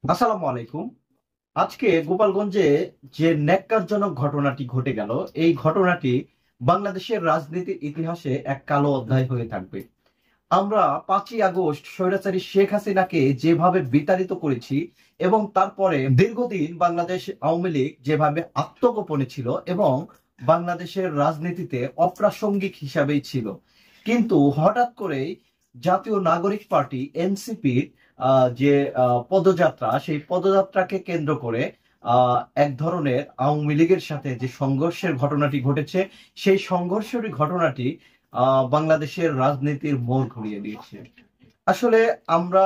আসসালামু আলাইকুম। আজকে গোপালগঞ্জে যে ন্যাক্কারজনক ঘটনাটি ঘটে গেল, এই ঘটনাটি বাংলাদেশের রাজনীতির ইতিহাসে এক কালো অধ্যায় হয়ে থাকবে। আমরা 5ই আগস্ট স্বৈরাচারী শেখ হাসিনাকে যেভাবে বিতাড়িত করেছি এবং তারপরে দীর্ঘদিন বাংলাদেশ আওয়ামী লীগ যেভাবে আত্মগোপনে ছিল এবং বাংলাদেশের রাজনীতিতে অপ্রাসঙ্গিক হিসাবেই ছিল, কিন্তু হঠাৎ করেই জাতীয় নাগরিক পার্টি এনসিপির যে পদযাত্রা, সেই পদযাত্রাকে কেন্দ্র করে এক ধরনের আওয়ামী লীগের সাথে যে সংঘর্ষের ঘটনাটি ঘটেছে, সেই সংঘর্ষের ঘটনাটি বাংলাদেশের রাজনীতির মোড় ঘুরিয়ে দিয়েছে। আসলে আমরা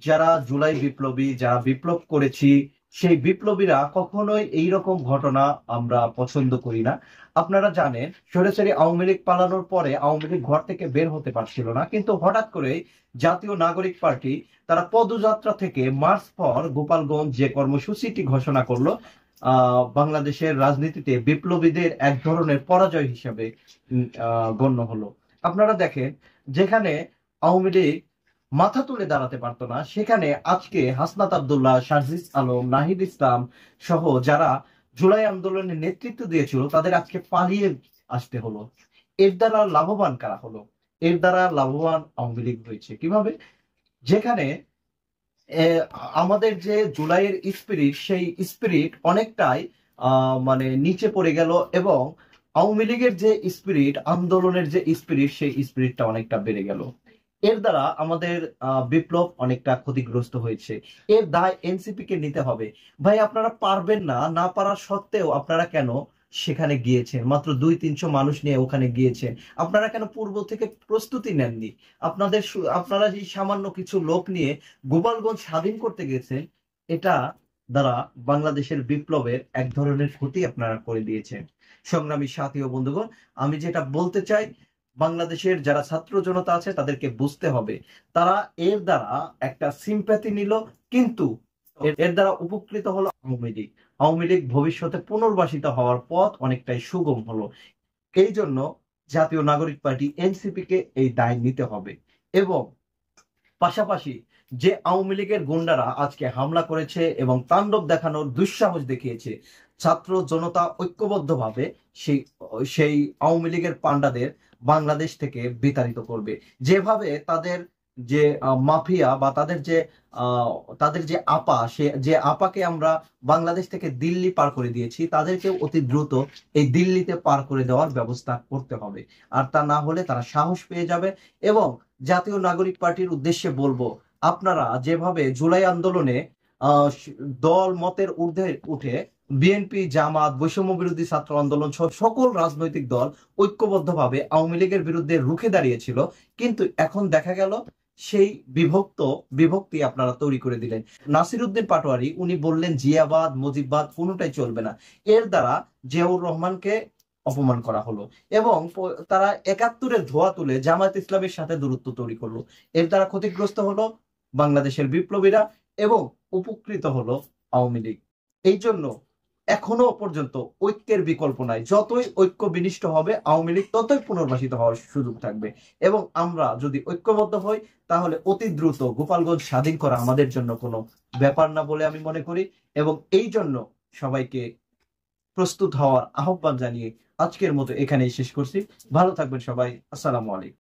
যারা জুলাই বিপ্লবী, যারা বিপ্লব করেছি, সেই বিপ্লবীরা কখনোই এই রকম ঘটনা আমরা পছন্দ করি না। আপনারা জানেন, স্বৈরাচারী আওয়ামী লীগ পালানোর পরে আওয়ামী লীগ ঘর থেকে বের হতে পারছিল না, কিন্তু হঠাৎ করে জাতীয় নাগরিক পার্টি তারা পদযাত্রা থেকে মার্চ ফর গোপালগঞ্জ যে কর্মসূচিটি ঘোষণা করলো, বাংলাদেশের রাজনীতিতে বিপ্লবীদের এক ধরনের পরাজয় হিসেবে গণ্য হলো। আপনারা দেখেন, যেখানে আওয়ামী লীগ মাথা তুলে দাঁড়াতে পারতো না, সেখানে আজকে হাসনাত আব্দুল্লাহ, শারজিস আলম, নাহিদ ইসলাম সহ যারা জুলাই আন্দোলনের নেতৃত্ব দিয়েছিল, তাদের আজকে পালিয়ে আসতে হলো। এর দ্বারা লাভবান কারা হলো? এর দ্বারা লাভবান আওয়ামী লীগ হয়েছে কিভাবে? যেখানে আমাদের যে জুলাইয়ের স্পিরিট, সেই স্পিরিট অনেকটাই মানে নিচে পড়ে গেল এবং আওয়ামী লীগের যে স্পিরিট, আন্দোলনের যে স্পিরিট, সেই স্পিরিটটা অনেকটা বেড়ে গেল। এর দ্বারা আমাদের বিপ্লব অনেকটা ক্ষতিগ্রস্ত হয়েছে। এর দায় এনসিপি কে নিতে হবে। ভাই, আপনারা পারবেন না, না পারার সত্ত্বেও আপনারা কেন সেখানে গিয়েছেন? মাত্র 200-300 মানুষ নিয়ে ওখানে গিয়েছেন। আপনারা কেন পূর্ব থেকে প্রস্তুতি নেননি? আপনারা যে সামান্য কিছু লোক নিয়ে গোপালগঞ্জ স্বাধীন করতে গেছেন, এটা দ্বারা বাংলাদেশের বিপ্লবের এক ধরনের ক্ষতি আপনারা করে দিয়েছেন। সংগ্রামী সাথী ও বন্ধুগণ, আমি যেটা বলতে চাই, বাংলাদেশের যারা ছাত্র জনতা আছে তাদেরকে বুঝতে হবে, তারা এর দ্বারা একটা সিম্প্যাথি নিল, কিন্তু এর দ্বারা উপকৃত হলো আওয়ামী লীগ। আওয়ামী লীগ ভবিষ্যতে পুনর্বাসিত হওয়ার পথ অনেকটাই সুগম হলো। এই জন্য জাতীয় নাগরিক পার্টি এনসিপি কে এই দায় নিতে হবে। এবং পাশাপাশি যে আওয়ামী লীগের গুন্ডারা আজকে হামলা করেছে এবং তাণ্ডব দেখানোর দুঃসাহস দেখিয়েছে, ছাত্র জনতা ঐক্যবদ্ধভাবে সেই সেই আওয়ামী লীগের পান্ডাদের বাংলাদেশ থেকে বিতাড়িত করবে। যেভাবে তাদের যে মাফিয়া বা তাদের যে আপা, সে যে আপাকে আমরা বাংলাদেশ থেকে দিল্লি পার করে দিয়েছি, তাদেরকে অতি দ্রুত এই দিল্লিতে পার করে দেওয়ার ব্যবস্থা করতে হবে। আর তা না হলে তারা সাহস পেয়ে যাবে। এবং জাতীয় নাগরিক পার্টির উদ্দেশ্যে বলবো, আপনারা যেভাবে জুলাই আন্দোলনে আহ, দল মতের ঊর্ধ্বে উঠে বিএনপি, জামাত, বৈষম্য বিরোধী ছাত্র আন্দোলন সহ সকল রাজনৈতিক দল ঐক্যবদ্ধভাবে আওয়ামী লীগের বিরুদ্ধে রুখে দাঁড়িয়েছিল, কিন্তু এখন দেখা গেল সেই বিভক্তি আপনারা তৈরি করে দিলেন। নাসির উদ্দিন পাটোয়ারি উনি বললেন জিয়াবাদ, মুজিববাদ কোনোটাই চলবে না। এর দ্বারা জিয়াউর রহমানকে অপমান করা হলো এবং তারা 71-এর ধোয়া তুলে জামায়াত ইসলামের সাথে দূরত্ব তৈরি করলো। এর দ্বারা ক্ষতিগ্রস্ত হলো বাংলাদেশের বিপ্লবীরা এবং উপকৃত হলো আওয়ামী লীগ। এই জন্য এখনো পর্যন্ত ঐক্যের বিকল্প নাই। যতই ঐক্য বিনিষ্ট হবে আওয়ামী লীগ, ততই পুনর্বাসিত হওয়ার সুযোগ থাকবে। এবং আমরা যদি ঐক্যবদ্ধ হই, তাহলে অতি দ্রুত গোপালগঞ্জ স্বাধীন করা আমাদের জন্য কোনো ব্যাপার না বলে আমি মনে করি। এবং এই জন্য সবাইকে প্রস্তুত হওয়ার আহ্বান জানিয়ে আজকের মতো এখানেই শেষ করছি। ভালো থাকবেন সবাই। আসসালামু আলাইকুম।